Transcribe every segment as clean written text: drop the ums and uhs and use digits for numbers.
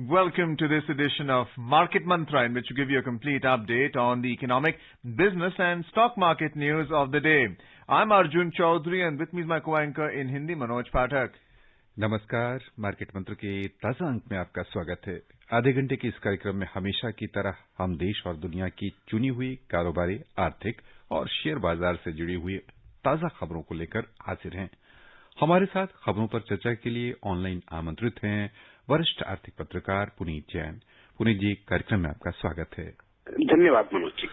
Welcome to this edition of Market Mantra, in which we give you a complete update on the economic, business and stock market news of the day. I'm Arjun Chaudhary and with me is my co-anchor in Hindi, Manoj Pathak. नमस्कार। Market मंत्र के ताजा अंक में आपका स्वागत है। आधे घंटे के इस कार्यक्रम में हमेशा की तरह हम देश और दुनिया की चुनी हुई कारोबारी, आर्थिक और शेयर बाजार से जुड़ी हुई ताजा खबरों को लेकर हाजिर हैं। हमारे साथ खबरों पर चर्चा के लिए ऑनलाइन आमंत्रित हैं वरिष्ठ आर्थिक पत्रकार पुनीत जैन। पुनीत जी, कार्यक्रम में आपका स्वागत है। धन्यवाद मनोज जी।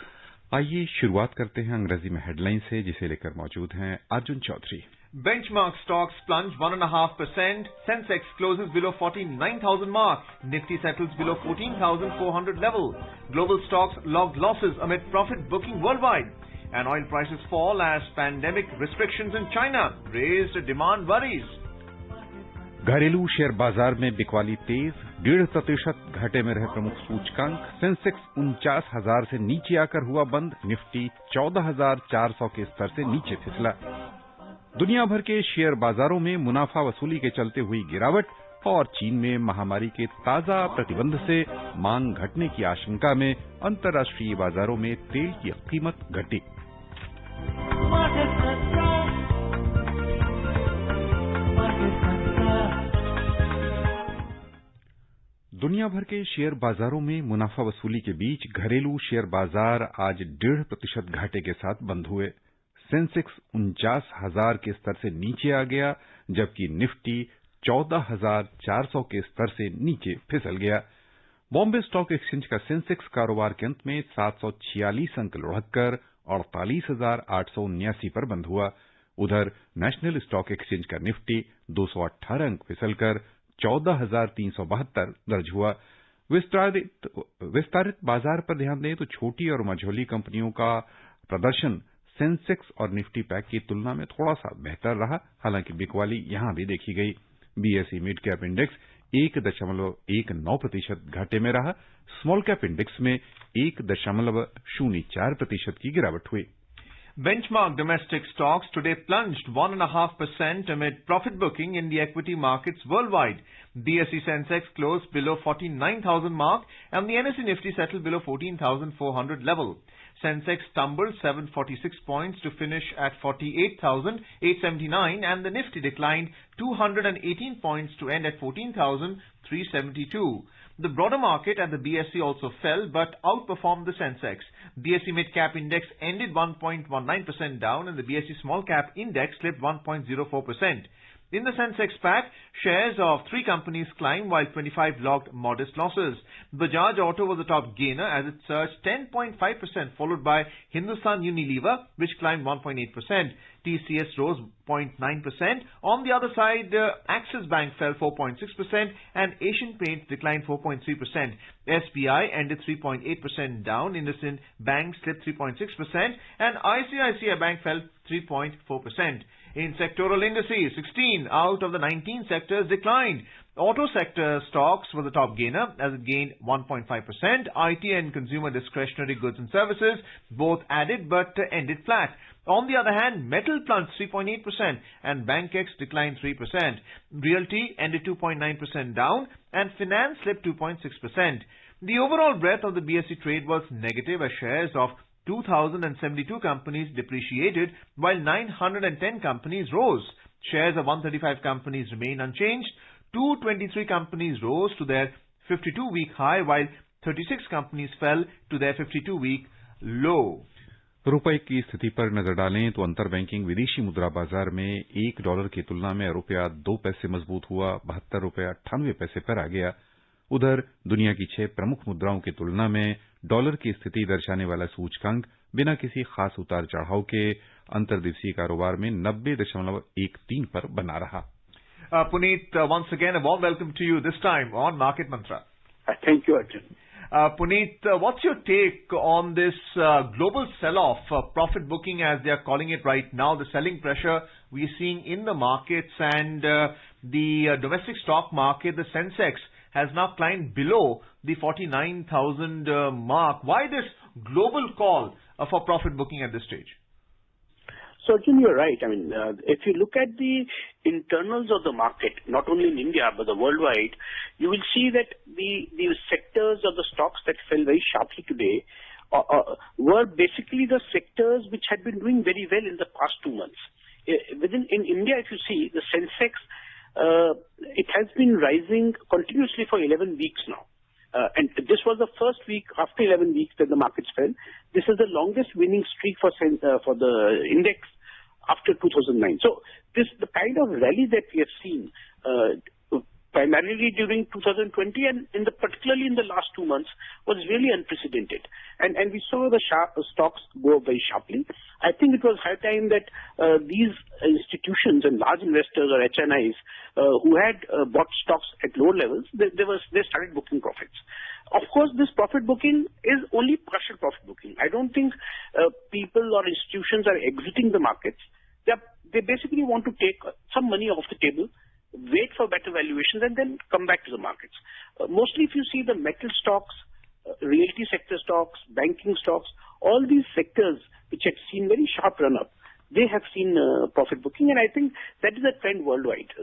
आइए शुरुआत करते हैं अंग्रेजी में हेडलाइन से, जिसे लेकर मौजूद हैं Arjun Chaudhary. Benchmark stocks plunge 1.5%. Sensex closes below 49,000 mark. Nifty settles below 14,400 level. Global stocks logged losses amid profit booking worldwide. And oil prices fall as pandemic restrictions in China raised demand worries. घरेलू share बाजार में बिकवाली तेज, 1.5% घाटे में रहे प्रमुख सूचकांक। Sensex 49,000 से नीचे आकर हुआ बंद। निफ्टी 14,400 के स्तर से नीचे फिसला। दुनिया भर के शेयर बाजारों में मुनाफा वसूली के चलते हुई गिरावट और चीन में महामारी के ताजा प्रतिबंध से मांग घटने की आशंका में अंतर्राष्ट्रीय बाजारों में तेल की कीमत घटी। दुनिया भर के शेयर बाजारों में मुनाफा वसूली के बीच घरेलू शेयर बाजार आज 1.5% घाटे के साथ बंद हुए। सेंसेक्स 49,000 के स्तर से नीचे आ गया, जबकि निफ्टी 14,400 के स्तर से नीचे फिसल गया। बॉम्बे स्टॉक एक्सचेंज का सेंसेक्स कारोबार के अंत में 746 अंक लुढ़ककर 48,879 पर बंद हुआ। उधर नेशनल स्टॉक एक्सचेंज का निफ्टी 218 अंक फिसलकर 14,372 दर्ज हुआ। विस्तारित बाजार पर ध्यान दें तो छोटी और मझोली कंपनियों का प्रदर्शन सेंसेक्स और निफ्टी पैक की तुलना में थोड़ा सा बेहतर रहा, हालांकि बिकवाली यहां भी देखी गई। बीएसई मिड कैप इंडेक्स 1.19% घाटे में रहा। स्मॉल कैप इंडेक्स में 1.04% की गिरावट हुई। Benchmark domestic stocks today plunged 1.5% amid profit booking in the equity markets worldwide. BSE Sensex closed below 49,000 mark and the NSE Nifty settled below 14,400 level. Sensex tumbled 746 points to finish at 48,879 and the Nifty declined 218 points to end at 14,372. The broader market at the BSE also fell but outperformed the Sensex. BSE Mid-Cap Index ended 1.19% down and the BSE Small Cap Index slipped 1.04%. In the Sensex pack, shares of 3 companies climbed while 25 logged modest losses. Bajaj Auto was the top gainer as it surged 10.5%, followed by Hindustan Unilever, which climbed 1.8%. TCS rose 0.9%. On the other side, Axis Bank fell 4.6% and Asian Paints declined 4.3%. SBI ended 3.8% down. IndusInd Bank slipped 3.6% and ICICI Bank fell 3.4%. In sectoral indices, 16 out of the 19 sectors declined. Auto sector stocks were the top gainer as it gained 1.5%. IT and consumer discretionary goods and services both added but ended flat. On the other hand, metal plunged 3.8% and BankX declined 3%. Realty ended 2.9% down and finance slipped 2.6%. The overall breadth of the BSE trade was negative as shares of 2,072 companies depreciated while 910 companies rose. Shares of 135 companies remain unchanged. 223 companies rose to their 52-week high while 36 companies fell to their 52-week low. रुपए की स्थिति पर नजर डालें तो अंतर banking विदेशी मुद्रा बाजार में $1 की तुलना में रुपया 2 पैसे मजबूत हुआ, 72 रुपये 98 पैसे पर आ गया। उधर दुनिया की 6 प्रमुख मुद्राओं की तुलना में डॉलर की स्थिति दर्शाने वाला सूचकांक बिना किसी खास उतार चढ़ाव के अंतर्दिवसीय कारोबार में 90.13 पर बना रहा। Puneet, once again a warm welcome to you, this time on Market Mantra. Thank you, Arjun. Puneet, what's your take on this global sell-off, profit booking as they are calling it right now, the selling pressure we're seeing in the markets and the domestic stock market, the Sensex has now climbed below the 49,000 mark. Why this global call for profit booking at this stage? So, Arjun, you're right. I mean, if you look at the internals of the market, not only in India, but the worldwide, you will see that the sectors of the stocks that fell very sharply today were basically the sectors which had been doing very well in the past 2 months. In India, if you see, the Sensex, it has been rising continuously for 11 weeks now. And this was the first week after 11 weeks that the markets fell. This is the longest winning streak for the index after 2009. So the kind of rally that we have seen primarily during 2020 and particularly in the last 2 months was really unprecedented. And we saw the stocks go up very sharply. I think it was high time that these institutions and large investors or HNIs who had bought stocks at lower levels, they started booking profits. Of course, this profit booking is only partial profit booking. I don't think people or institutions are exiting the markets. They basically want to take some money off the table, wait for better valuations, and then come back to the markets. Mostly, if you see the metal stocks, realty sector stocks, banking stocks, all these sectors which had seen very sharp run-up, they have seen profit booking, and I think that is a trend worldwide.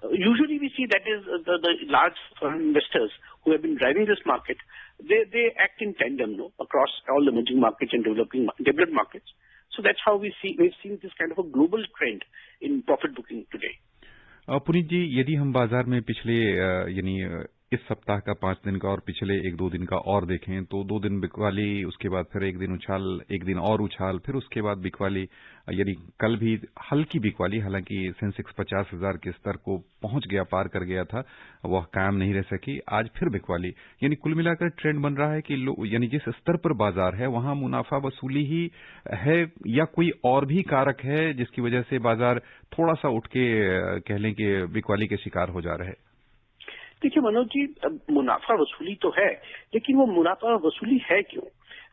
Usually we see that is the large foreign investors who have been driving this market. They act in tandem across all emerging markets and developed markets. So that's how we've seen this kind of a global trend in profit booking today. Puneet जी, यदि हम बाजार में पिछले यानी इस सप्ताह का 5 दिन का और पिछले 1-2 दिन का और देखें तो 2 दिन बिकवाली, उसके बाद फिर एक दिन उछाल, एक दिन और उछाल, फिर उसके बाद बिकवाली, यानी कल भी हल्की बिकवाली, हालांकि सेंसेक्स 50,000 के स्तर को पहुंच गया, पार कर गया था, वह कायम नहीं रह सकी, आज फिर बिकवाली। यानी कुल मिलाकर ट्रेंड बन रहा है कि यानी जिस स्तर पर बाजार है वहां मुनाफा वसूली ही है या कोई और भी कारक है जिसकी वजह से बाजार थोड़ा सा उठ के कह लें कि बिकवाली के शिकार हो जा रहे हैं? देखिए मनोज जी, मुनाफा वसूली तो है, लेकिन वो मुनाफा वसूली है क्यों,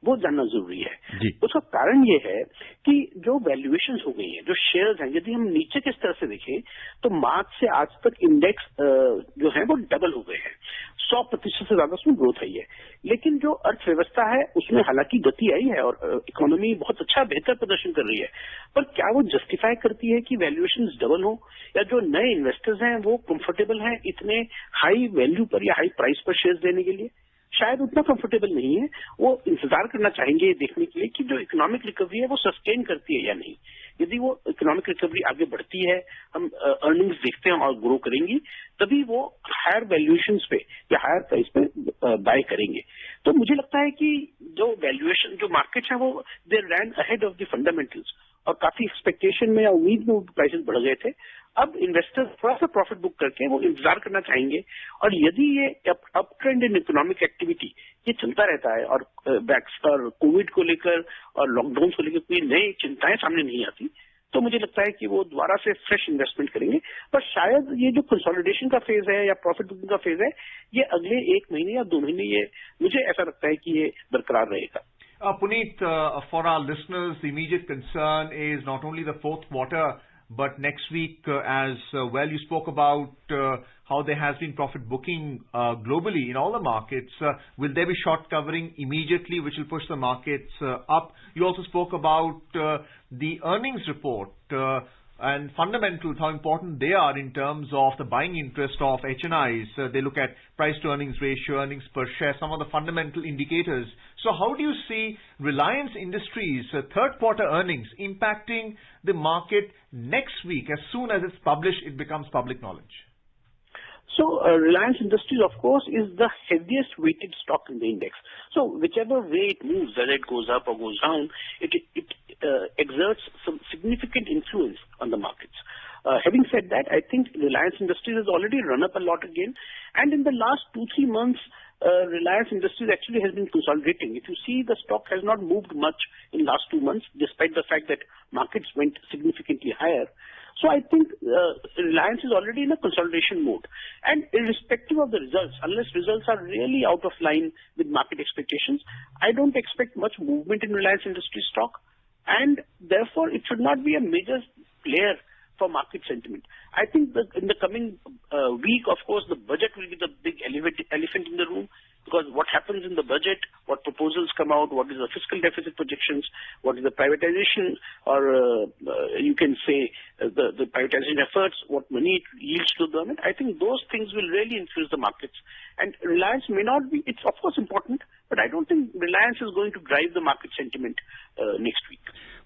वो जानना जरूरी है। उसका कारण ये है कि जो वैल्यूएशन हो गई है, जो शेयर्स हैं, यदि हम नीचे के स्तर से देखें तो मार्च से आज तक इंडेक्स जो है वो डबल हो गए हैं, 100% से ज्यादा उसमें ग्रोथ आई है। लेकिन जो अर्थव्यवस्था है उसमें हालांकि गति आई है और इकोनॉमी बहुत अच्छा बेहतर प्रदर्शन कर रही है, पर क्या वो जस्टिफाई करती है कि वैल्यूएशन डबल हो, या जो नए इन्वेस्टर्स हैं वो कंफर्टेबल हैं इतने हाई वैल्यू पर या हाई प्राइस पर शेयर्स देने के लिए? शायद उतना कंफर्टेबल नहीं है। वो इंतजार करना चाहेंगे देखने के लिए कि जो इकोनॉमिक रिकवरी है वो सस्टेन करती है या नहीं। यदि वो इकोनॉमिक रिकवरी आगे बढ़ती है, हम अर्निंग्स देखते हैं और ग्रो करेंगी, तभी वो हायर वैल्यूएशंस पे या हायर प्राइस पे बाय करेंगे। तो मुझे लगता है कि जो वैल्यूएशन, जो मार्केट है वो दे रैन अहेड ऑफ द फंडामेंटल्स, और काफी एक्सपेक्टेशन में या उम्मीद में प्राइसेस बढ़ गए थे। अब इन्वेस्टर्स थोड़ा सा प्रॉफिट बुक करके वो इंतजार करना चाहेंगे, और यदि ये up trend in economic activity ये चलता रहता है और कोविड को लेकर और लॉकडाउन को लेकर कोई नई चिंताएं सामने नहीं आती, तो मुझे लगता है कि वो दोबारा से फ्रेश इन्वेस्टमेंट करेंगे। पर शायद ये जो कंसोलिडेशन का फेज है या प्रॉफिट बुकिंग का फेज है, ये अगले 1 महीने या 2 महीने, ये मुझे ऐसा लगता है कि ये बरकरार रहेगा। Puneet, for our listeners, the immediate concern is not only the fourth quarter, but next week as well. You spoke about how there has been profit booking globally in all the markets. Will there be short covering immediately, which will push the markets up? You also spoke about the earnings report and fundamentals, how important they are in terms of the buying interest of HNIs. They look at price to earnings ratio, earnings per share, some of the fundamental indicators. So how do you see Reliance Industries' third quarter earnings impacting the market next week? As soon as it's published, it becomes public knowledge. So Reliance Industries, of course, is the heaviest weighted stock in the index. So whichever way it moves, whether it goes up or goes down, it exerts some significant influence on the markets. Having said that, I think Reliance Industries has already run up a lot again, and in the last 2-3 months, Reliance Industries actually has been consolidating. If you see, the stock has not moved much in last 2 months, despite the fact that markets went significantly higher. So I think Reliance is already in a consolidation mode. And irrespective of the results, unless results are really out of line with market expectations, I don't expect much movement in Reliance Industries stock. And therefore, it should not be a major player for market sentiment. I think that in the coming week, of course, the budget will be the big elephant in the room, because what happens in the budget, what proposals come out, what is the fiscal deficit projections, what is the privatization, or you can say the privatization efforts, what money it yields to the government. I think those things will really influence the markets. And Reliance may not be, it's of course important, but I don't think Reliance is going to drive the market sentiment next week.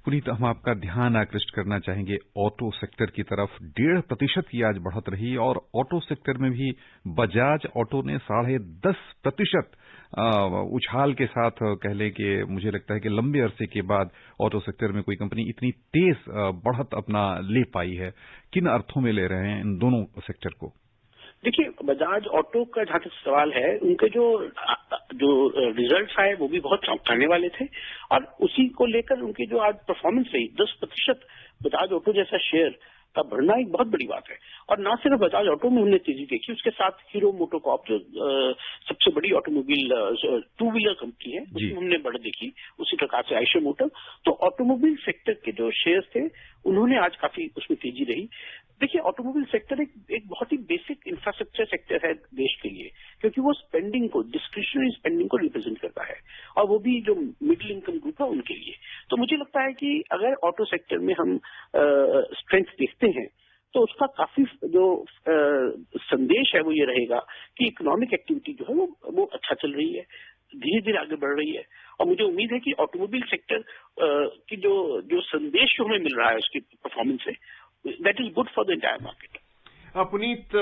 Puneet, हम आपका ध्यान आकृष्ट करना चाहेंगे auto sector की तरफ। 1.5% की आज बढ़त रही और ऑटो सेक्टर में भी बजाज ऑटो ने 10.5% उछाल के साथ कह लें कि मुझे लगता है कि लंबे अरसे के बाद ऑटो सेक्टर में कोई कंपनी इतनी तेज बढ़त अपना ले पाई है। किन अर्थों में ले रहे हैं इन दोनों सेक्टर को? देखिए, बजाज ऑटो का जहां तक सवाल है, उनके जो रिजल्ट्स आए वो भी बहुत चौंकाने वाले थे, और उसी को लेकर उनकी जो आज परफॉर्मेंस रही, 10% बजाज ऑटो जैसा शेयर का बढ़ना एक बहुत बड़ी बात है। और ना सिर्फ बजाज ऑटो में हमने तेजी देखी, उसके साथ हीरो मोटोकॉर्प जो सबसे बड़ी ऑटोमोबाइल टू व्हीलर कंपनी है, उसमें हमने बढ़त देखी। उसी प्रकार से आयशर मोटर, तो ऑटोमोबाइल सेक्टर के जो शेयर थे उन्होंने आज काफी उसमें तेजी रही। देखिए, ऑटोमोबाइल सेक्टर एक बहुत ही बेसिक इंफ्रास्ट्रक्चर सेक्टर है देश के लिए, क्योंकि वो स्पेंडिंग को, डिस्क्रिशनरी स्पेंडिंग को रिप्रेजेंट करता है, और वो भी जो मिडिल इनकम ग्रुप है उनके लिए। तो मुझे लगता है कि अगर ऑटो सेक्टर में हम स्ट्रेंथ देखते हैं, तो उसका काफी जो संदेश है वो ये रहेगा कि इकोनॉमिक एक्टिविटी जो है वो अच्छा चल रही है, धीरे धीरे आगे बढ़ रही है। और मुझे उम्मीद है कि ऑटोमोबाइल सेक्टर की जो संदेश जो हमें मिल रहा है उसकी परफॉर्मेंस से, that is good for the entire market. Puneet,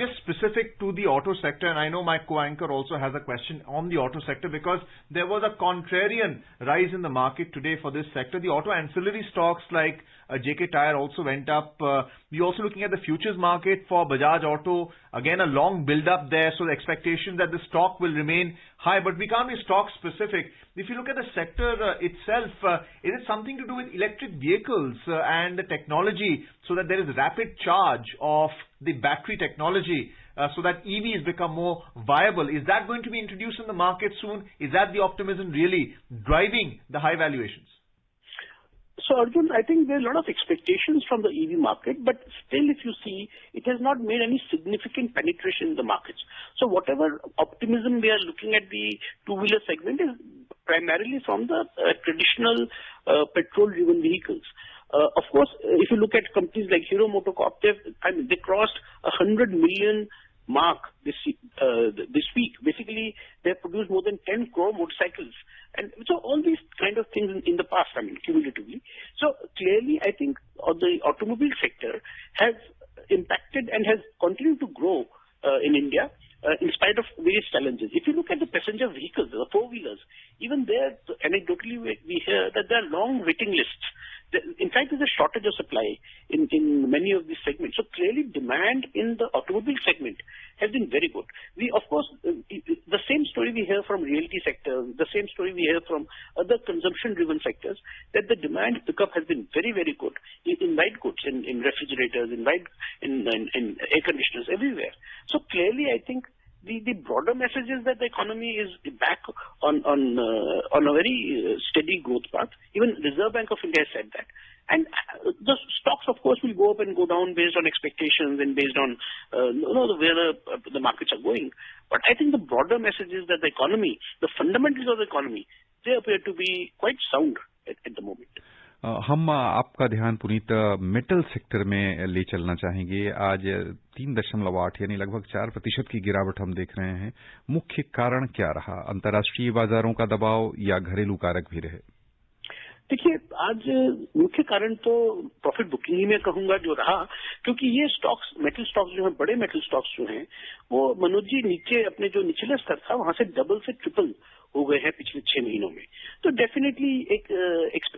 just specific to the auto sector, and I know my co-anchor also has a question on the auto sector, because there was a contrarian rise in the market today for this sector. The auto ancillary stocks like JK Tyre also went up. We're also looking at the futures market for Bajaj Auto. Again, a long build-up there, so the expectation that the stock will remain high, but we can't be stock specific. If you look at the sector itself, is it something to do with electric vehicles and the technology, so that there is rapid charge of the battery technology, so that EVs become more viable? Is that going to be introduced in the market soon? Is that the optimism really driving the high valuations? So Arjun, I think there are a lot of expectations from the EV market, but still if you see, it has not made any significant penetration in the markets. So whatever optimism we are looking at the two-wheeler segment is primarily from the traditional petrol-driven vehicles. Of course, if you look at companies like Hero MotoCorp, they crossed 100 million mark this week. Basically, they have produced more than 10 crore motorcycles. And so all these kind of things in the past, cumulatively. So clearly, I think the automobile sector has impacted and has continued to grow in India in spite of various challenges. If you look at the passenger vehicles, the four-wheelers, even there, anecdotally, we hear that there are long waiting lists. In fact, there's a shortage of supply in many of these segments. So clearly, demand in the automobile segment has been very good. We, of course, the same story we hear from realty sector, the same story we hear from other consumption-driven sectors, that the demand pickup has been very, very good in white goods, in refrigerators, in air conditioners, everywhere. So clearly, I think the broader message is that the economy is back on a very steady growth path. Even Reserve Bank of India has said that. And the stocks, of course, will go up and go down based on expectations and based on where the markets are going. But I think the broader message is that the economy, the fundamentals of the economy, they appear to be quite sound at the moment. हम आपका ध्यान Puneet metal sector में ले चलना चाहेंगे। आज 3.8 यानी लगभग 4% की गिरावट हम देख रहे हैं। मुख्य कारण क्या रहा? अंतर्राष्ट्रीय बाजारों का दबाव या घरेलू कारक भी रहे? देखिए, आज मुख्य कारण तो प्रॉफिट बुकिंग ही मैं कहूंगा जो रहा, क्योंकि ये स्टॉक्स, मेटल स्टॉक्स जो हैं, बड़े मेटल स्टॉक्स जो हैं, वो मनोज जी नीचे अपने जो निचले स्तर था वहां से डबल से ट्रिपल हो गए हैं पिछले 6 महीनों में। तो डेफिनेटली एक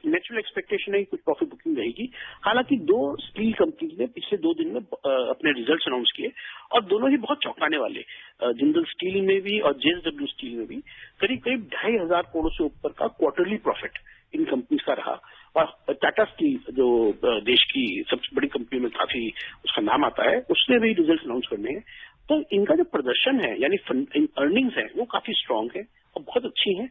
नेचुरल एक्सपेक्टेशन है कि कुछ प्रॉफिट बुकिंग रहेगी। हालांकि 2 स्टील कंपनीज ने पिछले 2 दिन में अपने रिजल्ट्स अनाउंस किए, और दोनों ही बहुत चौंकाने वाले। जिंदल स्टील में भी और JSW स्टील में भी करीब 2,500 करोड़ से ऊपर का क्वार्टरली प्रॉफिट इन कंपनीज का रहा। और टाटा स्टील जो देश की सबसे बड़ी कंपनी में काफी उसका नाम आता है, उसने भी रिजल्ट अनाउंस करने हैं। तो इनका जो प्रदर्शन है यानी अर्निंग्स है वो काफी स्ट्रांग है और बहुत अच्छी है।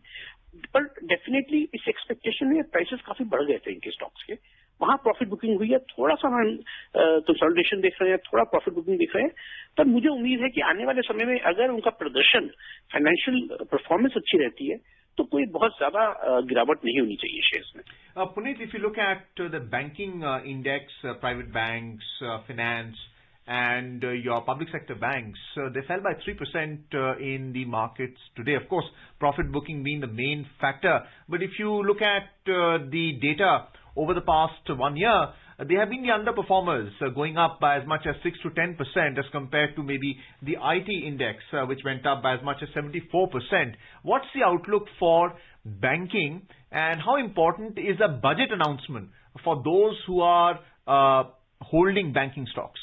पर डेफिनेटली इस एक्सपेक्टेशन में प्राइसेस काफी बढ़ गए थे इनके स्टॉक्स के, वहां प्रॉफिट बुकिंग हुई है, थोड़ा सा हम कंसोलिडेशन देख रहे हैं, थोड़ा प्रॉफिट बुकिंग देख रहे हैं। पर मुझे उम्मीद है कि आने वाले समय में अगर उनका प्रदर्शन, फाइनेंशियल परफॉर्मेंस अच्छी रहती है तो कोई बहुत ज्यादा गिरावट नहीं होनी चाहिए शेयर्स में। Puneet, if you look at the banking index, private banks, finance, and your public sector banks, they fell by 3% in the markets today. Of course, profit booking being the main factor. But if you look at the data over the past 1 year, they have been the underperformers, going up by as much as 6 to 10% as compared to maybe the IT index, which went up by as much as 74%. What's the outlook for banking, and how important is a budget announcement for those who are holding banking stocks?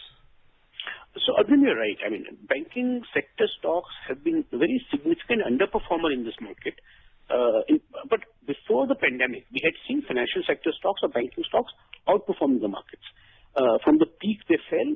So, Arvind, you're right. I mean, banking sector stocks have been a very significant underperformer in this market. But before the pandemic, we had seen financial sector stocks or banking stocks outperforming the markets. From the peak, they fell,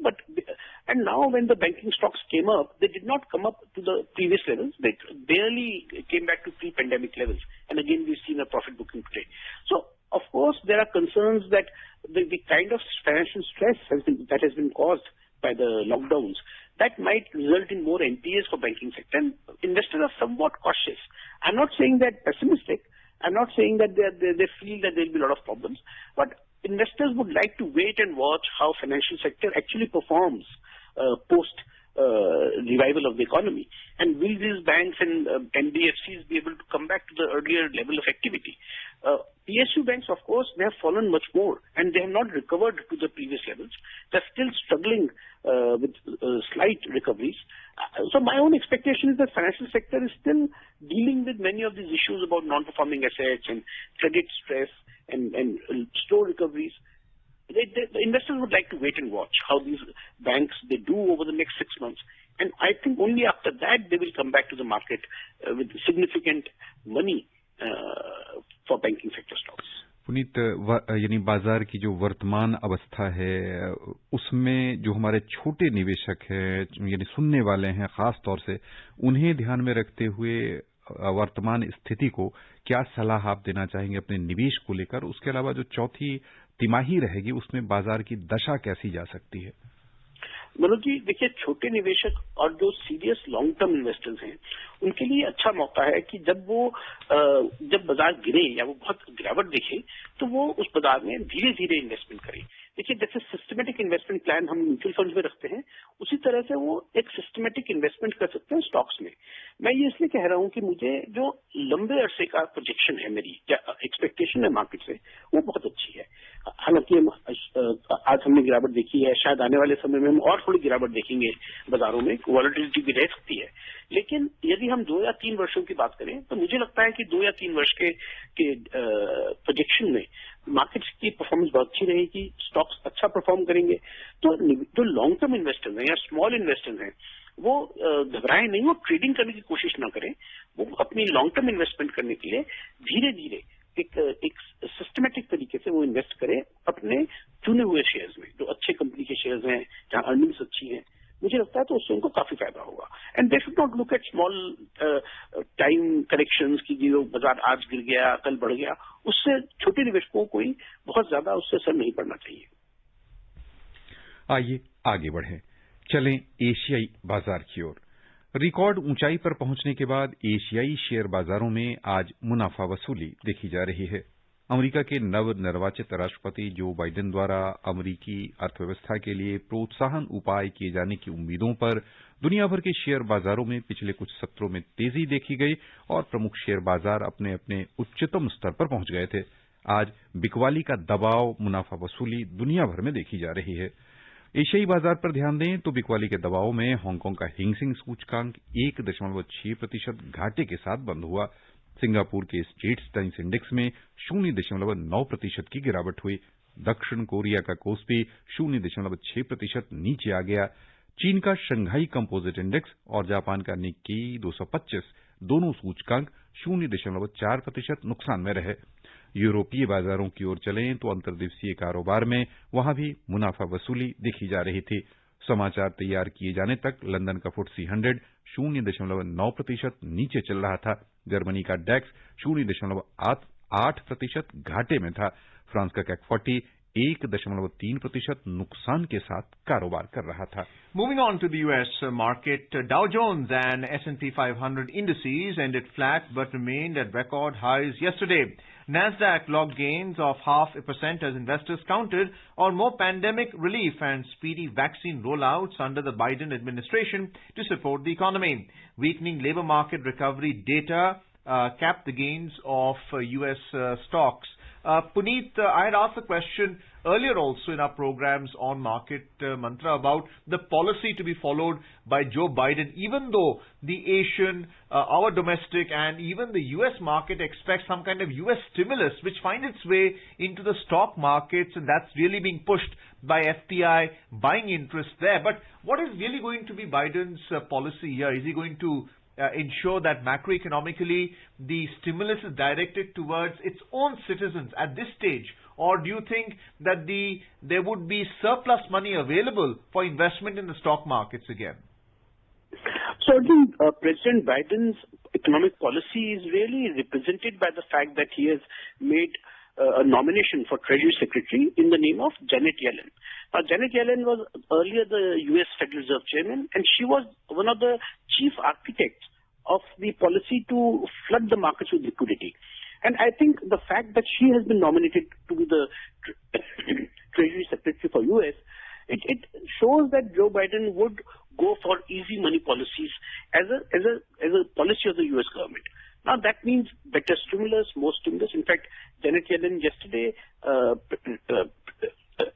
and now when the banking stocks came up, they did not come up to the previous levels. They barely came back to pre-pandemic levels. And again, we've seen a profit booking today. So, of course, there are concerns that the kind of financial stress that has been caused by the lockdowns, that might result in more NPAs for banking sector. And investors are somewhat cautious. I'm not saying that pessimistic. I'm not saying that they feel that there will be a lot of problems. But investors would like to wait and watch how financial sector actually performs post revival of the economy. And will these banks and NBFCs be able to come back to the earlier level of activity? PSU banks, of course, they have fallen much more and they have not recovered to the previous levels. They're still struggling with slight recoveries. So my own expectation is that financial sector is still dealing with many of these issues about non-performing assets and credit stress and slow recoveries. The investors would like to wait and watch how these banks they do over the next 6 months, and I think only after that they will come back to the market with significant money for banking sector stocks. Puneet, यानी बाजार की जो वर्तमान अवस्था है उसमें जो हमारे छोटे निवेशक हैं यानी सुनने वाले हैं खास तौर से, उन्हें ध्यान में रखते हुए वर्तमान स्थिति को क्या सलाह आप देना चाहेंगे अपने निवेश को लेकर? उसके अलावा जो चौथी तिमाही रहेगी उसमें बाजार की दशा कैसी जा सकती है? मनोज जी, देखिए, छोटे निवेशक और जो सीरियस लॉन्ग टर्म इन्वेस्टर्स हैं उनके लिए अच्छा मौका है कि जब बाजार गिरे या वो बहुत गिरावट दिखे तो वो उस बाजार में धीरे धीरे इन्वेस्टमेंट करें। देखिए, जैसे सिस्टमेटिक इन्वेस्टमेंट प्लान हम म्यूचुअल फंड में रखते हैं, उसी तरह से वो एक सिस्टमेटिक इन्वेस्टमेंट कर सकते हैं स्टॉक्स में। मैं ये इसलिए कह रहा हूं कि मुझे जो लंबे अरसे का प्रोजेक्शन है, मेरी एक्सपेक्टेशन है मार्केट से, वो बहुत अच्छी है। हालांकि आज हमने गिरावट देखी है, शायद आने वाले समय में हम और थोड़ी गिरावट देखेंगे बाजारों में, वॉलेटिलिटी भी रह सकती है। लेकिन यदि हम 2 या 3 वर्षों की बात करें तो मुझे लगता है कि 2 या 3 वर्ष के प्रोजेक्शन में मार्केट की परफॉर्मेंस बहुत अच्छी रहेगी, स्टॉक्स अच्छा परफॉर्म करेंगे। तो जो लॉन्ग टर्म इन्वेस्टर्स हैं या स्मॉल इन्वेस्टर्स हैं वो घबराएं नहीं और ट्रेडिंग करने की कोशिश ना करें। वो अपनी लॉन्ग टर्म इन्वेस्टमेंट करने के लिए धीरे धीरे एक सिस्टमेटिक तरीके से वो इन्वेस्ट करें अपने चुने हुए शेयर्स में, जो अच्छे कंपनी के शेयर्स हैं, जहां अर्निंग्स अच्छी हैं। मुझे लगता है तो उससे उनको काफी फायदा होगा। And they should not look at small time corrections की जो बाजार आज गिर गया कल बढ़ गया, उससे छोटे निवेशकों को कोई बहुत ज्यादा उससे असर नहीं पड़ना चाहिए। आइए आगे बढ़ें, चलें एशियाई बाजार की ओर। रिकॉर्ड ऊंचाई पर पहुंचने के बाद एशियाई शेयर बाजारों में आज मुनाफा वसूली देखी जा रही है। अमेरिका के नवनिर्वाचित राष्ट्रपति जो बाइडेन द्वारा अमेरिकी अर्थव्यवस्था के लिए प्रोत्साहन उपाय किए जाने की उम्मीदों पर दुनिया भर के शेयर बाजारों में पिछले कुछ सत्रों में तेजी देखी गई और प्रमुख शेयर बाजार अपने अपने उच्चतम स्तर पर पहुंच गए थे। आज बिकवाली का दबाव, मुनाफा वसूली दुनिया भर में देखी जा रही है। एशियाई बाजार पर ध्यान दें तो बिकवाली के दबाव में हांगकांग का हिंगसेंग सूचकांक 1.6% घाटे के साथ बंद हुआ। सिंगापुर के स्ट्रेट्स टाइम्स इंडेक्स में 0.9% की गिरावट हुई। दक्षिण कोरिया का कोस्पी 0.6% नीचे आ गया। चीन का शंघाई कंपोजिट इंडेक्स और जापान का निक्की 225 दोनों सूचकांक 0.4% नुकसान में रहे। यूरोपीय बाजारों की ओर चलें तो अंतर्दिवसीय कारोबार में वहां भी मुनाफा वसूली दिखी जा रही थी। समाचार तैयार किए जाने तक लंदन का FTSE 100 0.9% नीचे चल रहा था। जर्मनी का डैक्स 0.8% घाटे में था। फ्रांस का CAC 40 1.3% नुकसान के साथ कारोबार कर रहा था। Moving on to the U.S. market, Dow Jones and S&P 500 indices ended flat but remained at record highs yesterday. Nasdaq logged gains of 0.5% as investors counted on more pandemic relief and speedy vaccine rollouts under the Biden administration to support the economy. Weakening labor market recovery data capped the gains of U.S. stocks. Puneet, I had asked a question earlier also in our programs on Market Mantra about the policy to be followed by Joe Biden, even though the Asian, our domestic and even the US market expects some kind of US stimulus which finds its way into the stock markets, and that's really being pushed by FPI buying interest there. But what is really going to be Biden's policy here? Is he going to ensure that macroeconomically the stimulus is directed towards its own citizens at this stage? Or do you think that there would be surplus money available for investment in the stock markets again? So I think President Biden's economic policy is really represented by the fact that he has made a nomination for Treasury Secretary in the name of Janet Yellen. Now, Janet Yellen was earlier the U.S. Federal Reserve Chairman, and she was one of the chief architects of the policy to flood the markets with liquidity. And I think the fact that she has been nominated to be the Treasury Secretary for U.S., it shows that Joe Biden would go for easy money policies as a policy of the U.S. government. Now that means better stimulus, more stimulus. In fact, Janet Yellen yesterday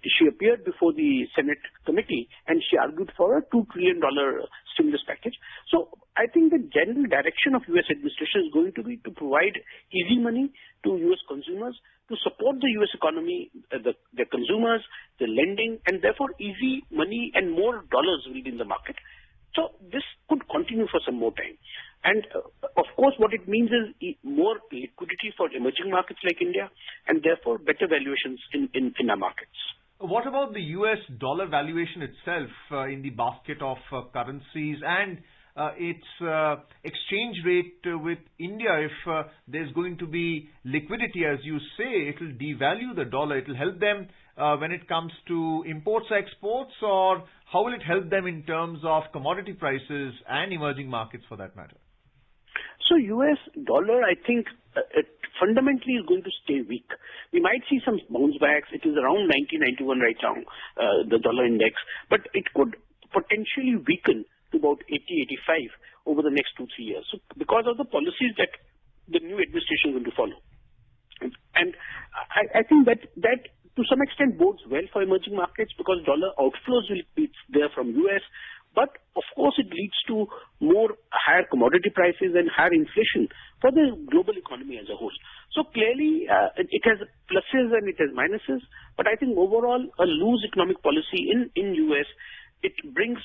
she appeared before the Senate committee and she argued for a $2 trillion stimulus package. So I think the general direction of U.S. administration is going to be to provide easy money to U.S. consumers, to support the U.S. economy, the consumers, the lending, and therefore easy money and more dollars will be in the market. So this could continue for some more time. And of course, what it means is more liquidity for emerging markets like India, and therefore better valuations in our markets. What about the US dollar valuation itself in the basket of currencies and its exchange rate with India? If there's going to be liquidity, as you say, it will devalue the dollar. It will help them when it comes to imports or exports, or how will it help them in terms of commodity prices and emerging markets for that matter? So US dollar, I think, it fundamentally is going to stay weak. We might see some bounce backs. It is around 90-91 right now, the dollar index, but it could potentially weaken to about 80-85 over the next 2-3 years. So because of the policies that the new administration is going to follow. And I think that to some extent bodes well for emerging markets because dollar outflows will be there from US. But of course, it leads to more higher commodity prices and higher inflation for the global economy as a whole. So clearly, it has pluses and it has minuses. But I think overall, a loose economic policy in US, it brings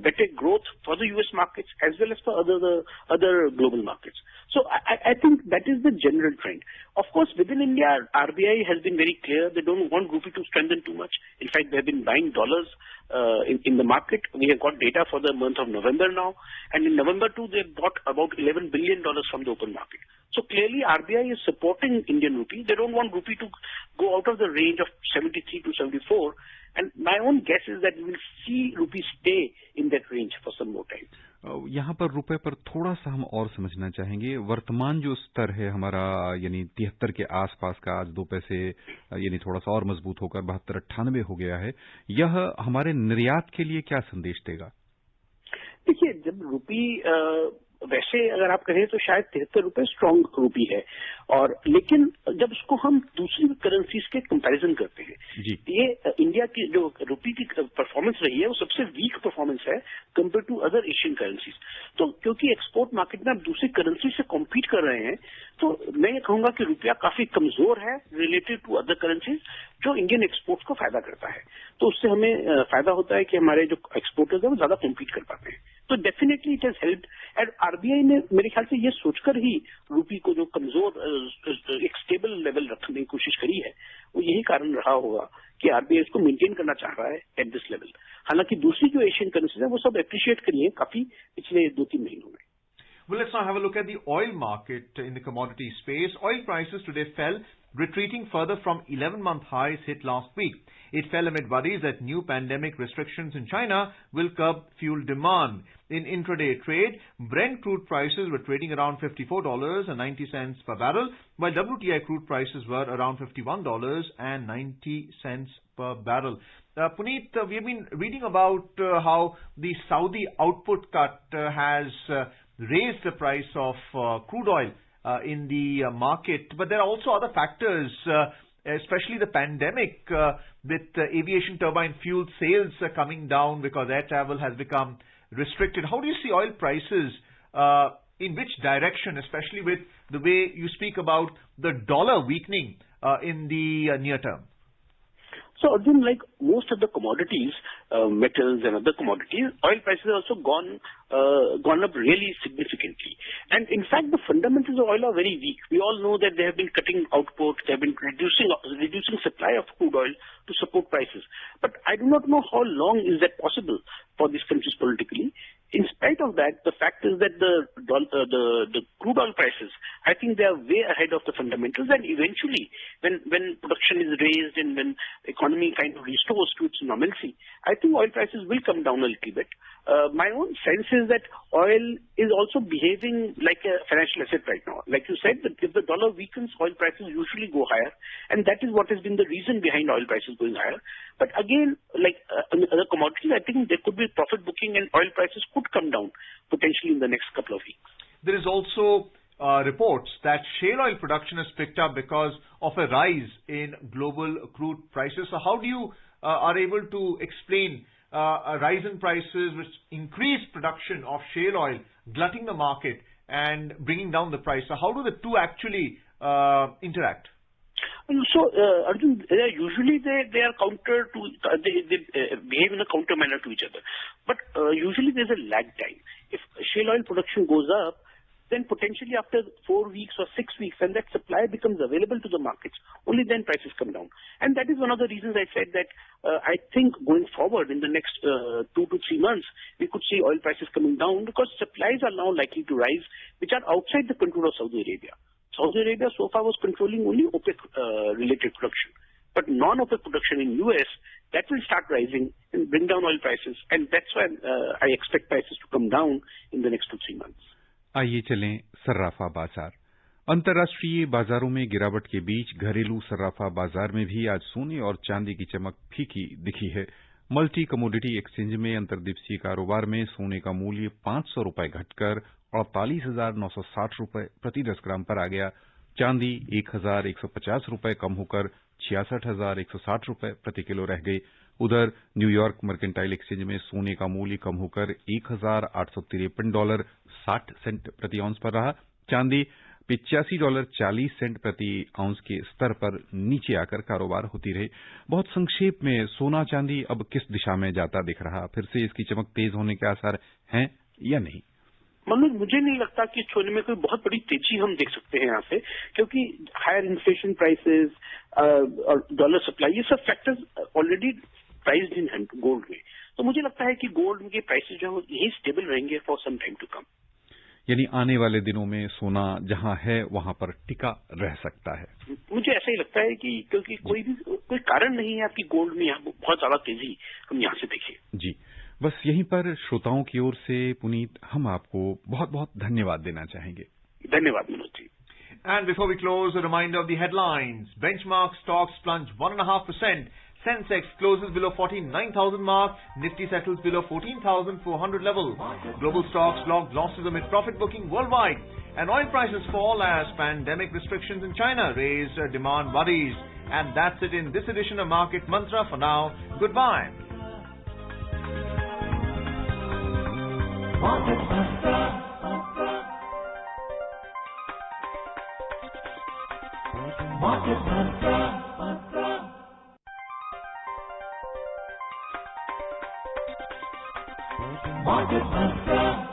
better growth for the US markets as well as for other global markets. So I think that is the general trend. Of course, within India, RBI has been very clear. They don't want rupee to strengthen too much. In fact, they have been buying dollars in the market. We have got data for the month of November now. And in November too, they bought about $11 billion from the open market. So clearly, RBI is supporting Indian rupee. They don't want rupee to go out of the range of 73 to 74. And my own guess is that we will see rupee stay in that range for some more time. यहाँ पर रुपए पर थोड़ा सा हम और समझना चाहेंगे। वर्तमान जो स्तर है हमारा, यानी 73 के आसपास का, आज 2 पैसे यानी थोड़ा सा और मजबूत होकर 72-98 हो गया है। यह हमारे निर्यात के लिए क्या संदेश देगा? देखिए, जब रूपी वैसे अगर आप कहें तो शायद 73 रुपए स्ट्रांग रूपी है, और लेकिन जब उसको हम दूसरी करेंसीज के कंपैरिजन करते हैं, ये इंडिया की जो रूपी की परफॉर्मेंस रही है वो सबसे वीक परफॉर्मेंस है compare to other Asian currencies. तो क्योंकि एक्सपोर्ट मार्केट में आप दूसरी करेंसी से कॉम्पीट कर रहे हैं, तो मैं ये कहूंगा कि रुपया काफी कमजोर है रिलेटेड टू अदर करेंसीज, जो इंडियन एक्सपोर्ट्स को फायदा करता है। तो उससे हमें फायदा होता है कि हमारे जो एक्सपोर्टर्स है वो ज्यादा कॉम्पीट कर पाते हैं। तो definitely it has helped. And RBI ने मेरे ख्याल से ये सोचकर ही रूपी को जो कमजोर एक स्टेबल लेवल रखने की कोशिश करी है, वो यही कारण रहा होगा कि आरबीआई इसको मेंटेन करना चाह रहा है एट दिस लेवल। हालांकि दूसरी जो एशियन करेंसीज है वो सब अप्रिशिएट करी है काफी पिछले 2-3 महीनों में। Well, let's now have a look at the oil market in the commodity space. Oil prices today fell, retreating further from 11-month highs hit last week. It fell amid worries that new pandemic restrictions in China will curb fuel demand. In intraday trade, Brent crude prices were trading around $54.90 per barrel, while WTI crude prices were around $51.90 per barrel. Puneet, we have been reading about how the Saudi output cut has raised the price of crude oil in the market, but there are also other factors, especially the pandemic, with aviation turbine fuel sales coming down because air travel has become restricted. How do you see oil prices in which direction, especially with the way you speak about the dollar weakening in the near term? So Arjun, like most of the commodities, metals and other commodities, oil prices have also gone up really significantly. And in fact, the fundamentals of oil are very weak. We all know that they have been cutting output, they have been reducing supply of crude oil to support prices. But I do not know how long is that possible for these countries politically. In spite of that, the fact is that the crude oil prices, I think they are way ahead of the fundamentals, and eventually when production is raised and when economy kind of restores to its normalcy, I think oil prices will come down a little bit. My own sense is that oil is also behaving like a financial asset right now. Like you said, that if the dollar weakens, oil prices usually go higher, and that is what has been the reason behind oil prices going higher. But again, like other commodities, I think there could be profit booking and oil prices could come down potentially in the next couple of weeks. There is also reports that shale oil production has picked up because of a rise in global crude prices. So how do you are able to explain a rise in prices which increase production of shale oil, glutting the market and bringing down the price? So how do the two actually interact? So, Arjun, usually they are counter to, they behave in a counter manner to each other. But usually there's a lag time. If shale oil production goes up, then potentially after 4 weeks or 6 weeks, and that supply becomes available to the markets, only then prices come down. And that is one of the reasons I said that I think going forward in the next 2 to 3 months, we could see oil prices coming down because supplies are now likely to rise, which are outside the control of Saudi Arabia. Saudi Arabia so far was controlling only OPEC-related production. But non-OPEC production in US, that will start rising and bring down oil prices. And that's why I expect prices to come down in the next 2-3 months. आइए चलें सर्राफा बाजार। अंतर्राष्ट्रीय बाजारों में गिरावट के बीच घरेलू सर्राफा बाजार में भी आज सोने और चांदी की चमक फीकी दिखी है। मल्टी कमोडिटी एक्सचेंज में अंतर्दिवसीय कारोबार में सोने का मूल्य 500 रुपए घटकर 48,960 रुपए प्रति 10 ग्राम पर आ गया। चांदी 1,150 रुपए कम होकर 66,160 रुपए प्रति किलो रह गई। उधर न्यूयॉर्क मर्केंटाइल एक्सचेंज में सोने का मूल्य कम होकर $1,853.60 प्रति आउंस पर रहा। चांदी $85.40 प्रति आउंस के स्तर पर नीचे आकर कारोबार होती रही। बहुत संक्षेप में सोना चांदी अब किस दिशा में जाता दिख रहा, फिर से इसकी चमक तेज होने के आसार हैं या नहीं? मनोज, मुझे नहीं लगता कि सोने में कोई बहुत बड़ी तेजी हम देख सकते हैं यहाँ से, क्योंकि हायर इन्फ्लेशन प्राइसेस और डॉलर सप्लाई, ये सब factors already priced in gold में। तो मुझे लगता है कि गोल्ड के प्राइसेस जो है यही स्टेबल रहेंगे for some time to come. यानी आने वाले दिनों में सोना जहां है वहां पर टिका रह सकता है। मुझे ऐसा ही लगता है कि क्योंकि कोई कारण नहीं है आपकी गोल्ड में यहाँ बहुत ज्यादा तेजी हम यहाँ से देखें। जी, बस यहीं पर श्रोताओं की ओर से पुनीत हम आपको बहुत बहुत धन्यवाद देना चाहेंगे। धन्यवाद Manoj ji. And before we close, a reminder of the headlines. Benchmark stocks plunge 1.5%. Sensex closes below 49,000 mark. Nifty settles below 14,400 level. Global stocks logged losses amid profit booking worldwide. And oil prices fall as pandemic restrictions in China raise demand worries. And that's it in this edition of Market Mantra. For now, goodbye. Market Mantra. Market Mantra. Market Mantra.